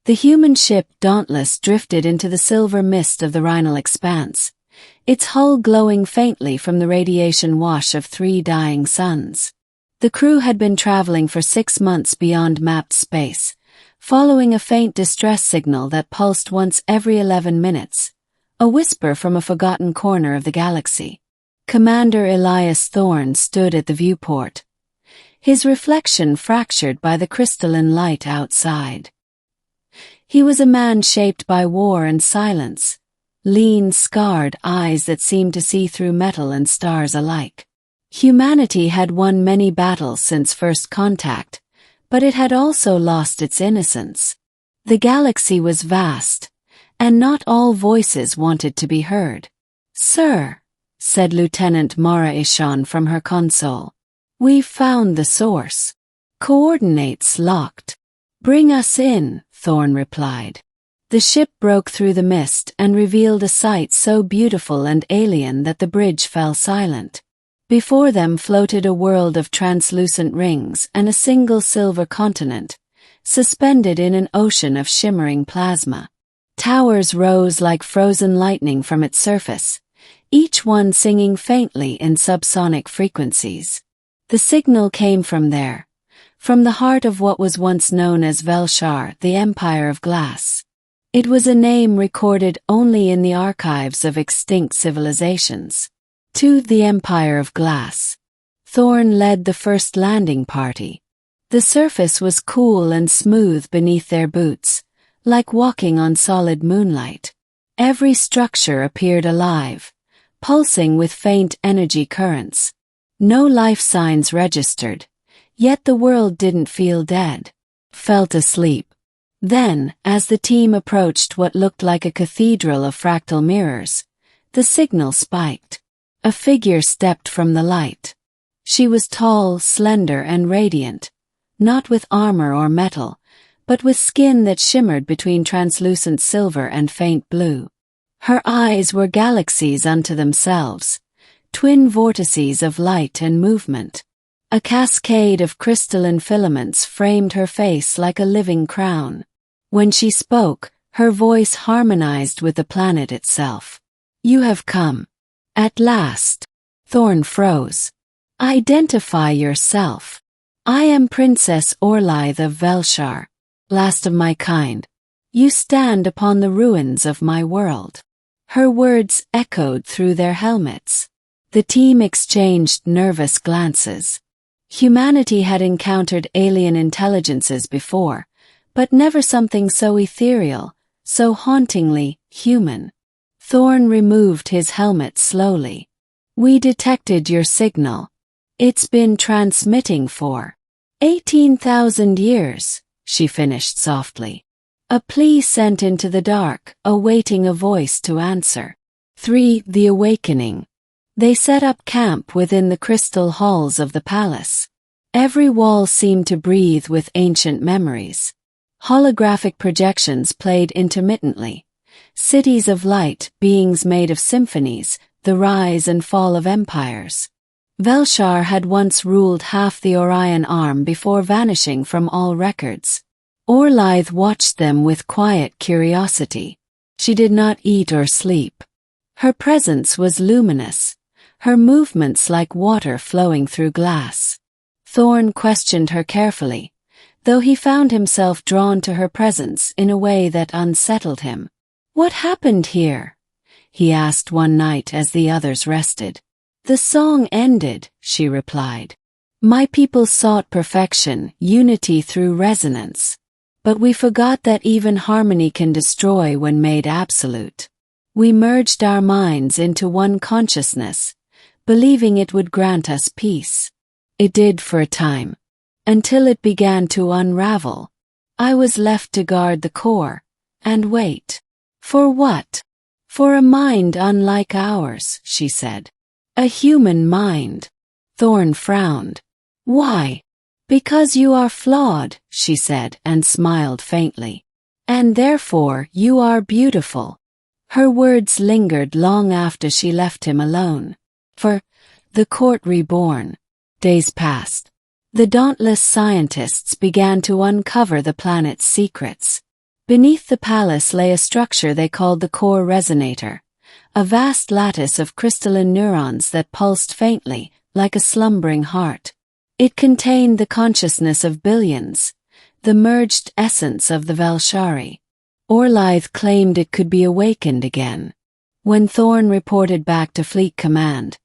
The human ship Dauntless drifted into the silver mist of the Rhinal expanse, its hull glowing faintly from the radiation wash of 3 dying suns. The crew had been traveling for 6 months beyond mapped space, following a faint distress signal that pulsed once every 11 minutes, a whisper from a forgotten corner of the galaxy. Commander Elias Thorne stood at the viewport, his reflection fractured by the crystalline light outside. He was a man shaped by war and silence, lean, scarred eyes that seemed to see through metal and stars alike. Humanity had won many battles since first contact, but it had also lost its innocence. The galaxy was vast, and not all voices wanted to be heard. "Sir," said Lieutenant Mara Ishan from her console, "we've found the source. Coordinates locked." "Bring us in," Thorne replied. The ship broke through the mist and revealed a sight so beautiful and alien that the bridge fell silent. Before them floated a world of translucent rings and a single silver continent, suspended in an ocean of shimmering plasma. Towers rose like frozen lightning from its surface, each one singing faintly in subsonic frequencies. The signal came from there, from the heart of what was once known as Velshar, the Empire of Glass. It was a name recorded only in the archives of extinct civilizations. To the Empire of Glass, Thorne led the first landing party. The surface was cool and smooth beneath their boots, like walking on solid moonlight. Every structure appeared alive, pulsing with faint energy currents. No life signs registered, yet the world didn't feel dead, felt asleep. Then, as the team approached what looked like a cathedral of fractal mirrors, the signal spiked. A figure stepped from the light. She was tall, slender, and radiant, not with armor or metal, but with skin that shimmered between translucent silver and faint blue. Her eyes were galaxies unto themselves, twin vortices of light and movement. A cascade of crystalline filaments framed her face like a living crown. When she spoke, her voice harmonized with the planet itself. "You have come. At last." Thorne froze. "Identify yourself." "I am Princess Orlythe of Velshar, last of my kind. You stand upon the ruins of my world." Her words echoed through their helmets. The team exchanged nervous glances. Humanity had encountered alien intelligences before, but never something so ethereal, so hauntingly human. Thorne removed his helmet slowly. "We detected your signal. It's been transmitting for 18,000 years, she finished softly. A plea sent into the dark, awaiting a voice to answer. 3. The Awakening. They set up camp within the crystal halls of the palace. Every wall seemed to breathe with ancient memories. Holographic projections played intermittently. Cities of light, beings made of symphonies, the rise and fall of empires. Velshar had once ruled half the Orion arm before vanishing from all records. Orlythe watched them with quiet curiosity. She did not eat or sleep. Her presence was luminous, her movements like water flowing through glass. Thorne questioned her carefully, though he found himself drawn to her presence in a way that unsettled him. "What happened here?" he asked one night as the others rested. "The song ended," she replied. "My people sought perfection, unity through resonance. But we forgot that even harmony can destroy when made absolute. We merged our minds into one consciousness, believing it would grant us peace. It did for a time, until it began to unravel. I was left to guard the core, and wait. For what? For a mind unlike ours," she said. "A human mind." Thorne frowned. "Why?" "Because you are flawed," she said and smiled faintly. "And therefore you are beautiful." Her words lingered long after she left him alone. For the court reborn. Days passed. The dauntless scientists began to uncover the planet's secrets. Beneath the palace lay a structure they called the core resonator, a vast lattice of crystalline neurons that pulsed faintly, like a slumbering heart. It contained the consciousness of billions, the merged essence of the Velshari. Orlythe claimed it could be awakened again. When Thorn reported back to Fleet Command,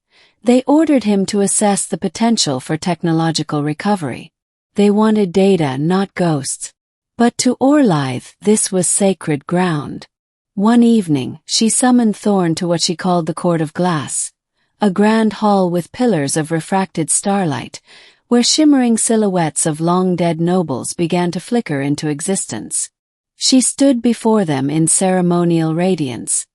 they ordered him to assess the potential for technological recovery. They wanted data, not ghosts. But to Orlythe, this was sacred ground. One evening, she summoned Thorn to what she called the Court of Glass, a grand hall with pillars of refracted starlight, where shimmering silhouettes of long-dead nobles began to flicker into existence. She stood before them in ceremonial radiance,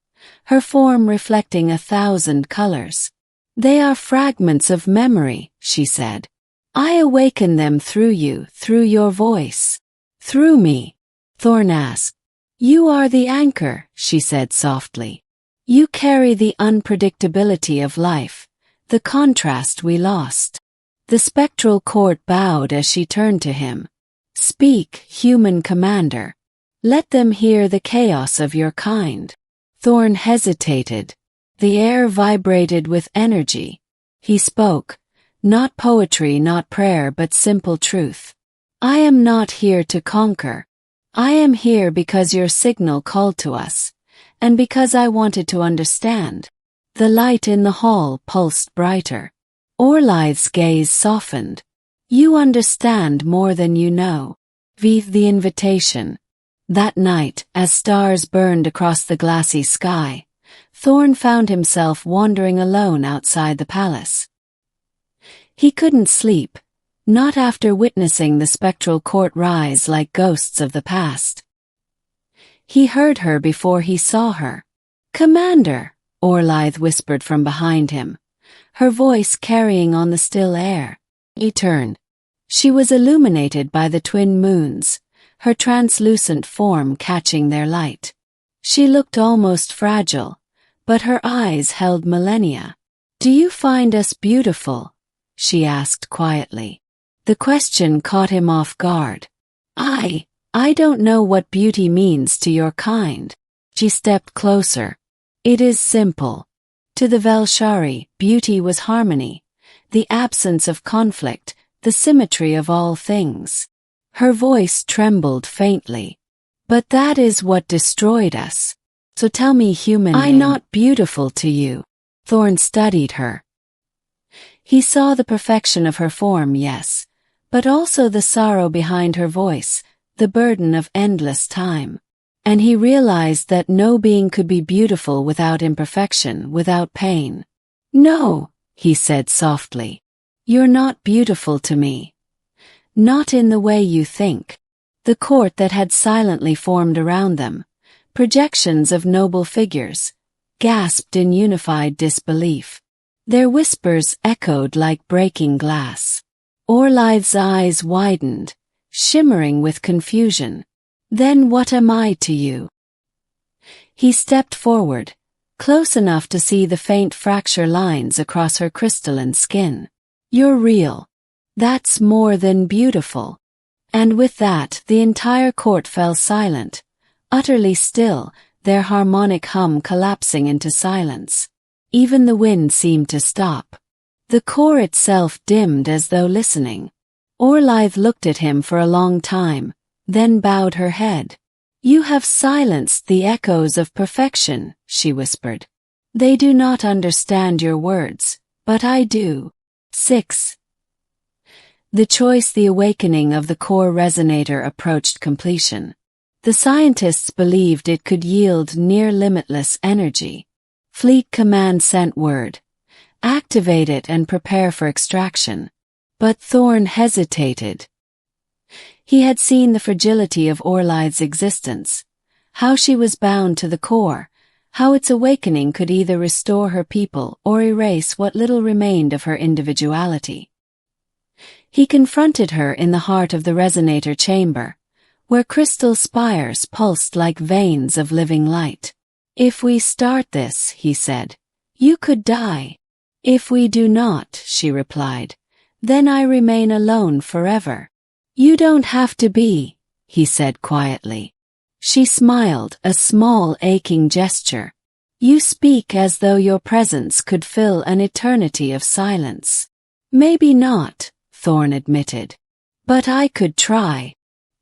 her form reflecting 1,000 colors. "They are fragments of memory," she said. "I awaken them through you, through your voice." "Through me?" Thorn asked. "You are the anchor," she said softly. "You carry the unpredictability of life, the contrast we lost." The spectral court bowed as she turned to him. "Speak, human commander. Let them hear the chaos of your kind." Thorn hesitated. The air vibrated with energy. He spoke, not poetry, not prayer, but simple truth. "I am not here to conquer. I am here because your signal called to us, and because I wanted to understand." The light in the hall pulsed brighter. Orlythe's gaze softened. "You understand more than you know." The invitation. That night, as stars burned across the glassy sky, Thorn found himself wandering alone outside the palace. He couldn't sleep, not after witnessing the spectral court rise like ghosts of the past. He heard her before he saw her. "Commander," Orlythe whispered from behind him, her voice carrying on the still air. He turned. She was illuminated by the twin moons, her translucent form catching their light. She looked almost fragile, but her eyes held millennia. "Do you find us beautiful?" she asked quietly. The question caught him off guard. I don't know what beauty means to your kind." She stepped closer. "It is simple. To the Velshari, beauty was harmony, the absence of conflict, the symmetry of all things." Her voice trembled faintly. "But that is what destroyed us. So tell me, human, I'm not beautiful to you." Thorn studied her. He saw the perfection of her form, yes, but also the sorrow behind her voice, the burden of endless time. And he realized that no being could be beautiful without imperfection, without pain. "No," he said softly. "You're not beautiful to me. Not in the way you think." The court that had silently formed around them, projections of noble figures, gasped in unified disbelief. Their whispers echoed like breaking glass. Orlythe's eyes widened, shimmering with confusion. "Then what am I to you?" He stepped forward, close enough to see the faint fracture lines across her crystalline skin. "You're real. That's more than beautiful." And with that, the entire court fell silent, utterly still, their harmonic hum collapsing into silence. Even the wind seemed to stop. The core itself dimmed as though listening. Orlythe looked at him for a long time, then bowed her head. "You have silenced the echoes of perfection," she whispered. "They do not understand your words, but I do." 6. The choice, the awakening of the core resonator approached completion. The scientists believed it could yield near-limitless energy. Fleet Command sent word, "Activate it and prepare for extraction." But Thorn hesitated. He had seen the fragility of Orlythe's existence, how she was bound to the core, how its awakening could either restore her people or erase what little remained of her individuality. He confronted her in the heart of the resonator chamber, where crystal spires pulsed like veins of living light. "If we start this," he said, "you could die." "If we do not," she replied, "then I remain alone forever." "You don't have to be," he said quietly. She smiled, a small aching gesture. You speak as though your presence could fill an eternity of silence. Maybe not, Thorn admitted. But I could try.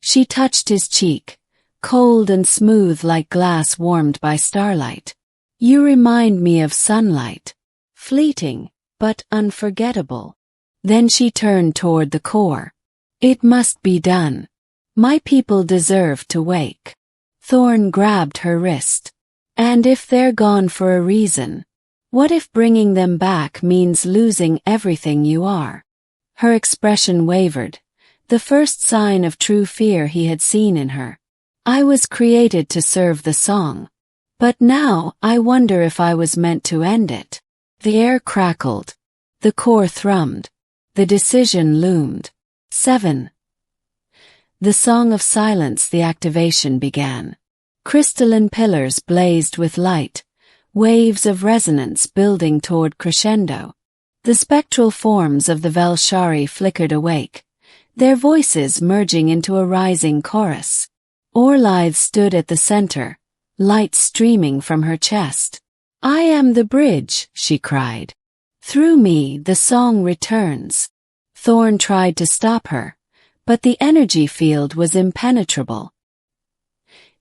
She touched his cheek, cold and smooth like glass warmed by starlight. You remind me of sunlight. Fleeting, but unforgettable. Then she turned toward the core. It must be done. My people deserve to wake. Thorn grabbed her wrist. And if they're gone for a reason, what if bringing them back means losing everything you are? Her expression wavered, the first sign of true fear he had seen in her. I was created to serve the song. But now I wonder if I was meant to end it. The air crackled. The core thrummed. The decision loomed. 7. The Song of Silence. The activation began. Crystalline pillars blazed with light, waves of resonance building toward crescendo. The spectral forms of the Velshari flickered awake, their voices merging into a rising chorus. Orlythe stood at the center, light streaming from her chest. I am the bridge, she cried. Through me the song returns. Thorn tried to stop her, but the energy field was impenetrable.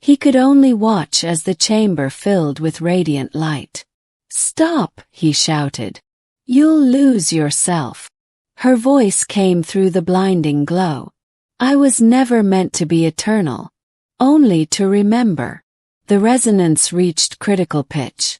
He could only watch as the chamber filled with radiant light. Stop, he shouted. You'll lose yourself. Her voice came through the blinding glow. I was never meant to be eternal, only to remember. The resonance reached critical pitch.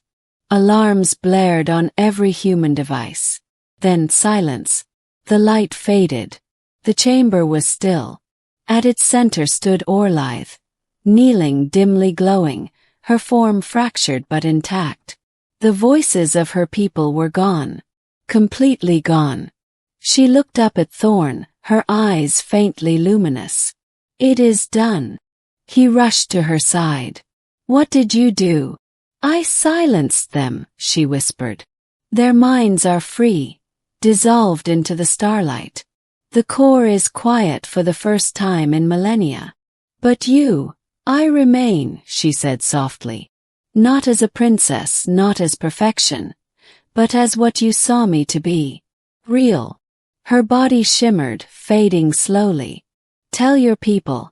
Alarms blared on every human device. Then silence. The light faded. The chamber was still. At its center stood Orlythe, kneeling, dimly glowing, her form fractured but intact. The voices of her people were gone. Completely gone. She looked up at Thorn, her eyes faintly luminous. It is done. He rushed to her side. What did you do? I silenced them, she whispered. Their minds are free, dissolved into the starlight. The core is quiet for the first time in millennia. But you, I remain, she said softly. Not as a princess, not as perfection, but as what you saw me to be. Real. Her body shimmered, fading slowly. Tell your people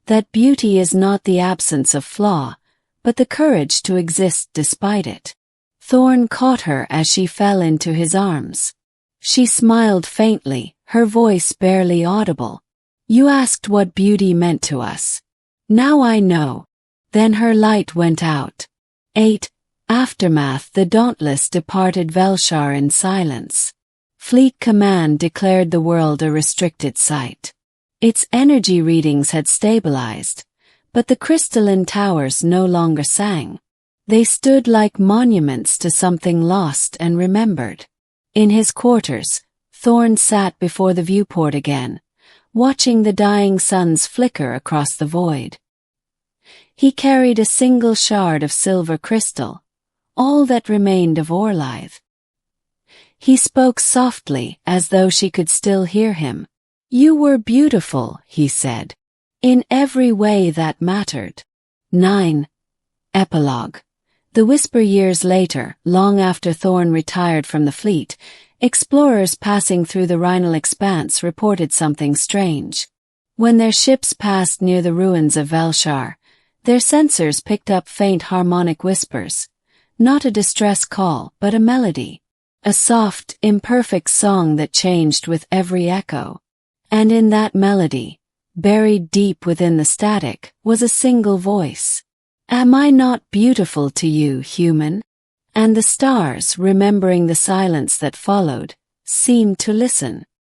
that beauty is not the absence of flaw, but the courage to exist despite it. Thorn caught her as she fell into his arms. She smiled faintly, her voice barely audible. You asked what beauty meant to us. Now I know. Then her light went out. 8. Aftermath. The dauntless departed Velshar in silence. Fleet Command declared the world a restricted site. Its energy readings had stabilized, but the crystalline towers no longer sang. They stood like monuments to something lost and remembered. In his quarters, Thorn sat before the viewport again, watching the dying suns flicker across the void. He carried a single shard of silver crystal, all that remained of Orlythe. He spoke softly, as though she could still hear him. You were beautiful, he said, in every way that mattered. 9. Epilogue. The Whisper. Years later, long after Thorn retired from the fleet, explorers passing through the Rhinal Expanse reported something strange. When their ships passed near the ruins of Velshar, their sensors picked up faint harmonic whispers. Not a distress call, but a melody. A soft, imperfect song that changed with every echo. And in that melody, buried deep within the static, was a single voice. Am I not beautiful to you, human? And the stars, remembering the silence that followed, seemed to listen.